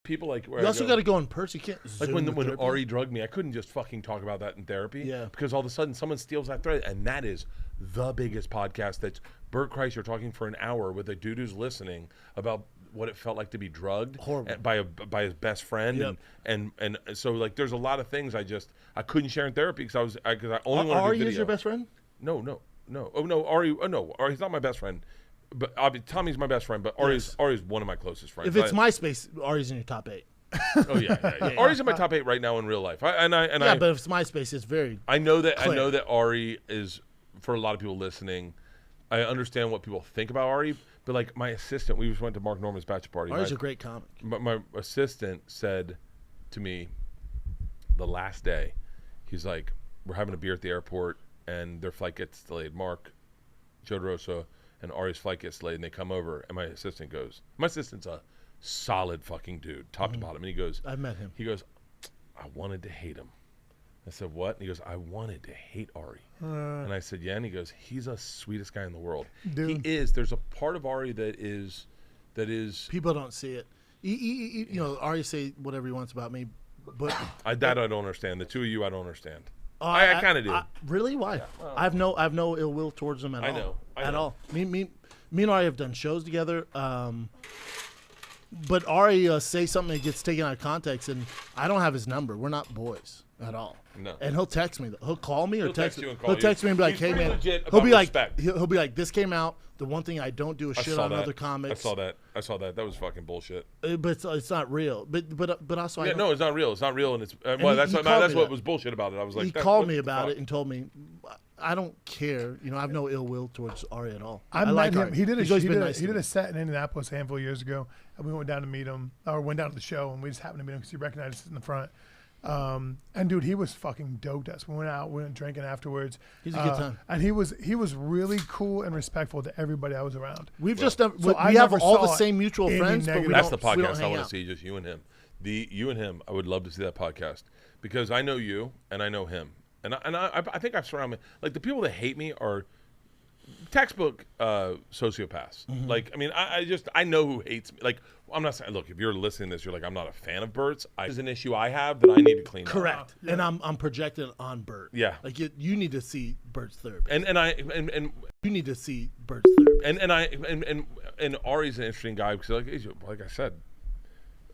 people like where You also got to go in person. You can't like Zoom when therapy. Ari drugged me, I couldn't just fucking talk about that in therapy. Yeah. Because all of a sudden someone steals that thread, and that is the biggest podcast. That's Bert Kreisher talking for an hour with a dude who's listening about what it felt like to be drugged by his best friend. Yep. And so like there's a lot of things I couldn't share in therapy because I only want to do Ari video. is your best friend? No. Oh no, Ari. Oh no, Ari's not my best friend. But Tommy's my best friend. But Ari's one of my closest friends. If it's MySpace, Ari's in your top 8. Oh yeah. Ari's in my top 8 right now in real life. But if it's MySpace, it's very. I know that clear. Ari is, for a lot of people listening, I understand what people think about Ari. But like my assistant, we just went to Mark Norman's bachelor party. Ari's a great comic. My assistant said to me the last day, he's like, we're having a beer at the airport and their flight gets delayed. Mark, Joe DeRosa, and Ari's flight gets delayed, and they come over, and my assistant's a solid fucking dude, top to bottom. And he goes, I've met him. He goes, I wanted to hate him. I said, what? And he goes, I wanted to hate Ari. And I said, yeah. And he goes, he's the sweetest guy in the world. Dude. He is. There's a part of Ari that is. People don't see it. You know, Ari say whatever he wants about me, but I don't understand. The two of you, I don't understand. I kind of do. Really? Why? Yeah. I have no ill will towards him at all. I know. At all. Me and Ari have done shows together. But Ari say something that gets taken out of context, and I don't have his number. We're not boys at all. No. And he'll text me. He'll call me or text you me. and call He'll text you. me and be like, He's "Hey pretty man." legit He'll about be like, respect. he'll be like, "This came out. The one thing I don't do is shit on other comics." I saw that. That was fucking bullshit. But it's not real. But also Yeah, no, it's not real. It's not real, and it's he that's called me what was bullshit about it. I was like, he called me about it and told me, I don't care. You know, I have no ill will towards Ari at all. I like met him. Ari. He did He's a set in Indianapolis a handful of years ago, and we went down to meet him, or went down to the show, and we just happened to meet him because he recognized us in the front. And dude, he was fucking dope to us. We went out, we went drinking afterwards. He's a good time. And he was really cool and respectful to everybody I was around. We've we I have never all the saw same mutual any friends, but negative- we That's don't, the we don't podcast I hang want out. to see, just you and him. You and him, I would love to see that podcast because I know you and I know him, and I think I've surrounded me like the people that hate me are textbook sociopaths. Like, I mean, I know who hates me. Like, I'm not saying, look, if you're listening to this, you're like, I'm not a fan of Bert's. There's an issue I have that I need to clean up. Correct. And I'm projecting on Bert. Yeah. Like you need to see Bert's therapist. And you need to see Bert's therapist. And Ari's an interesting guy because like I said,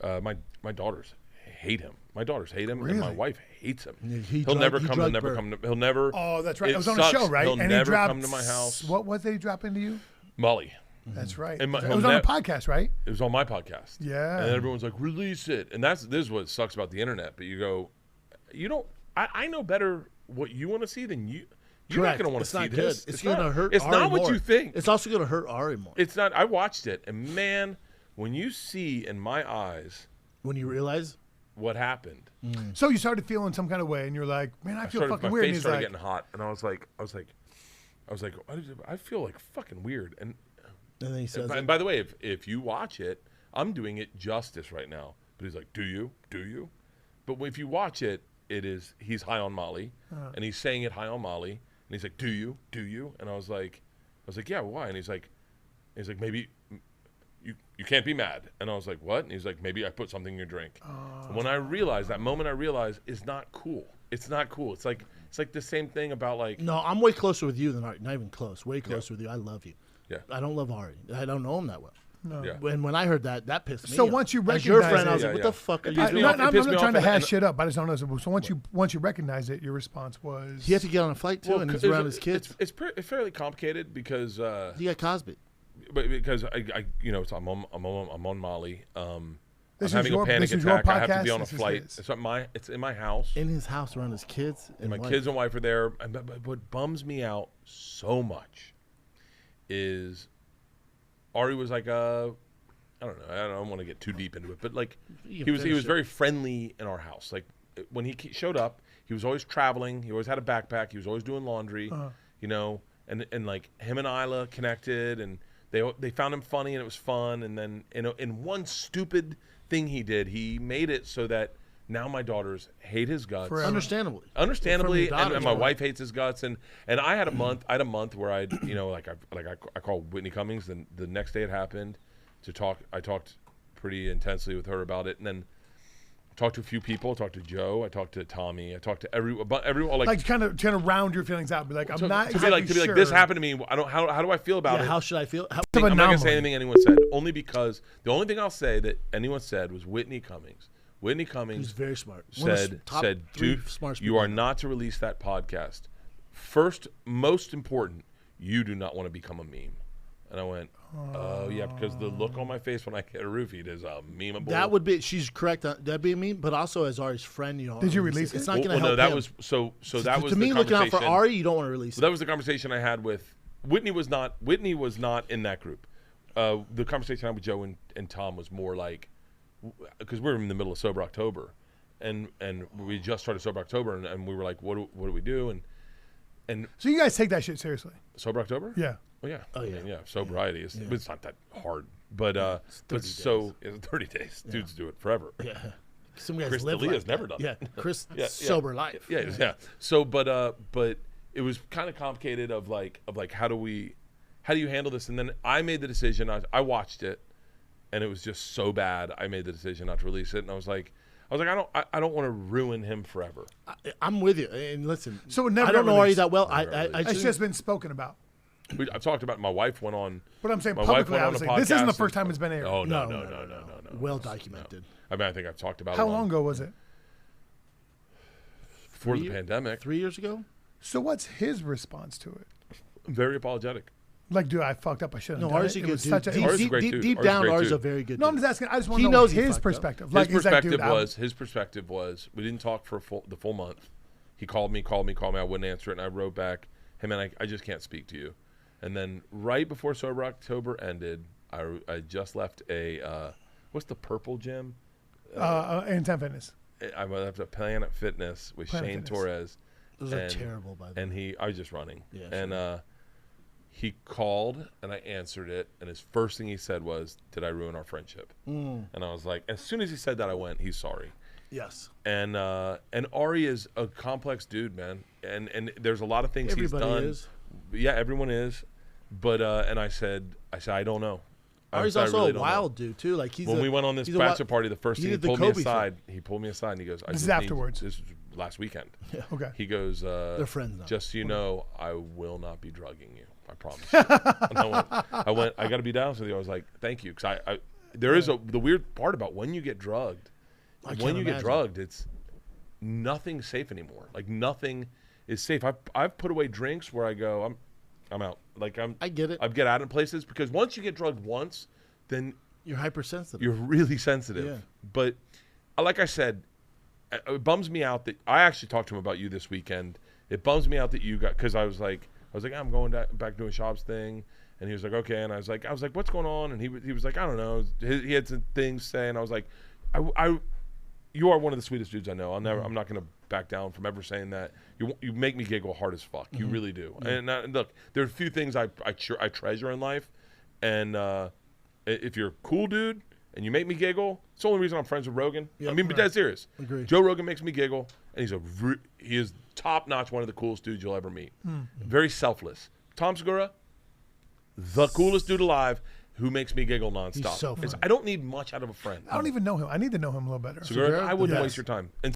my daughters hate him. My daughters hate him, and my wife hates him. He'll never come. He'll never. Oh, that's right. It I was on sucks. a show, right? He'll and never he dropped, come to my house. What was it he dropped into you? Molly. That's right. And It was on a podcast, right? It was on my podcast. Yeah. And everyone's like, release it. And this is what sucks about the internet. But you go, you don't. I know better what you want to see than you. You're not going to want to see this. It's going to hurt. It's Ari not what more. you think. It's also going to hurt Ari more. It's not. I watched it, and man, when you see in my eyes, when you realize what happened. So you started feeling some kind of way, and you're like, "Man, I feel fucking my weird." My face and started like, getting hot, and I was like, I feel like fucking weird. And then he says, and by the way, if you watch it, I'm doing it justice right now. But he's like, "Do you? Do you?" But if you watch it, he's high on Molly, and he's saying it high on Molly, and he's like, "Do you? Do you?" And I was like, "Yeah, why?" And he's like, maybe. You can't be mad. And I was like, what? And he's like, maybe I put something in your drink. And when I realized, that moment I realized is not cool. It's not cool. It's like the same thing about like. No, I'm way closer with you than Ari. Not even close. Way closer with you. I love you. Yeah. I don't love Ari. I don't know him that well. No. Yeah. When I heard that pissed me So off. once you As your recognize friend, I it- was like, what the fuck are you doing? I'm not pissed me trying to off, hash and- shit up. I just don't know. So once you recognize it, your response was He had to get on a flight too, and he's around his kids. It's fairly complicated because. He got Cosby. But because I so I'm on Molly. I'm This is having your- a panic this is your attack. I have to podcast? be on a This is flight. his. It's in my house. In his house around his kids. And My wife. kids and wife are there. But what bums me out so much is Ari was like I don't know. I don't want to get too deep into it, but like he was very friendly in our house. Like when he showed up, he was always traveling. He always had a backpack. He was always doing laundry. You know, and like him and Isla connected, and they found him funny, and it was fun. And then in one stupid thing he did, he made it so that now my daughters hate his guts. Forever. Understandably, and my wife hates his guts, and I had a month where I called Whitney Cummings, and the next day it happened. I talked pretty intensely with her about it, and then talked to a few people. I talked to Joe. I talked to Tommy. I talked to everyone. Like kind of round your feelings out. Be like, I'm not exactly to be like, this happened to me. I don't. How do I feel about it? How should I feel? I'm not gonna say anything anyone said. Only because the only thing I'll say that anyone said was Whitney Cummings. Whitney Cummings, who's very smart, said, dude, you are not to release that podcast. First, most important, you do not want to become a meme. And I went, oh yeah, because the look on my face when I get a roofied is a memeable. That would be. She's correct. That'd be a meme. But also, as Ari's friend, did you release it? It's not going to help. No, that him. was so. That was to me. Looking out for Ari, you don't want to release it. That was the conversation I had with Whitney. Was not in that group. The conversation I had with Joe and Tom was more like, because we're in the middle of Sober October, and we just started Sober October, and we were like, what do we do? And so you guys take that shit seriously. Sober October? Yeah. Oh yeah. Oh yeah. I mean, yeah. Sobriety is it's not that hard, but it's 30 days. Yeah. Dudes do it forever. Yeah. Some guys Chris live D'Elia's like never done yeah. it. Chris sober life. Yeah. So, but it was kind of complicated. Of like how do you handle this? And then I made the decision. I watched it, and it was just so bad. I made the decision not to release it, and I was like, I don't want to ruin him forever. I'm with you. And listen, so it never I don't know Ari that well. It's just been spoken about. I've talked about. My wife went on. But I'm saying publicly, obviously, this isn't the first time it's been aired. Oh no. Well documented. No. I mean, I think I've talked about it. How long ago was it? Before the pandemic. 3 years ago. So what's his response to it? Very apologetic. Like, dude, I fucked up. I shouldn't have done Ari's it. A good dude. Ari's a great dude. Deep down, Ari's a very good dude. No, I'm just asking. I just want to know his perspective. Like, his perspective was we didn't talk for the full month. He called me. I wouldn't answer it, and I wrote back, "Hey man, I just can't speak to you." And then right before Sober October ended, I just left a what's the purple gym? Intent Fitness. I left a Planet Fitness with Shane Torres. Those are terrible, by the way. And I was just running. Yeah, and he called, and I answered it, and his first thing he said was, "Did I ruin our friendship?" And I was like, as soon as he said that, I went, "He's sorry." Yes. And Ari is a complex dude, man. And there's a lot of things he's done. Everybody is. Yeah, everyone is. But and I said I don't know. Ari's also a wild dude too. Like when we went on this bachelor party, the first thing he pulled me aside. He pulled me aside and he goes, "This is afterwards. This was last weekend." Yeah. Okay. He goes, "They're friends now. Just so you know, I will not be drugging you. I promise." You. And I went. I got to be down with you. I was like, "Thank you," because there is the weird part about when you get drugged. Get drugged, it's nothing's safe anymore. Like nothing is safe. I've put away drinks where I go, I'm out. Like I get it. I get out of places because once you get drugged once, then you're hypersensitive. You're really sensitive. Yeah. But like I said, it bums me out that I actually talked to him about you this weekend. It bums me out that you got, because I was like, I'm going back doing Schaub's thing, and he was like, okay, and I was like, what's going on? And he was like, I don't know. He had some things to say, and I was like, you are one of the sweetest dudes I know. I'm not going to back down from ever saying that. You make me giggle hard as fuck. You really do. And look, there are a few things I treasure in life, and if you're a cool dude and you make me giggle, it's the only reason I'm friends with Rogan. I mean, but that's serious. Agreed. Joe Rogan makes me giggle, and he is top notch, one of the coolest dudes you'll ever meet. Very selfless. Tom Segura, the coolest dude alive, who makes me giggle nonstop. He's so funny. I don't need much out of a friend. I don't even know him. I need to know him a little better. Segura, I wouldn't waste your time. And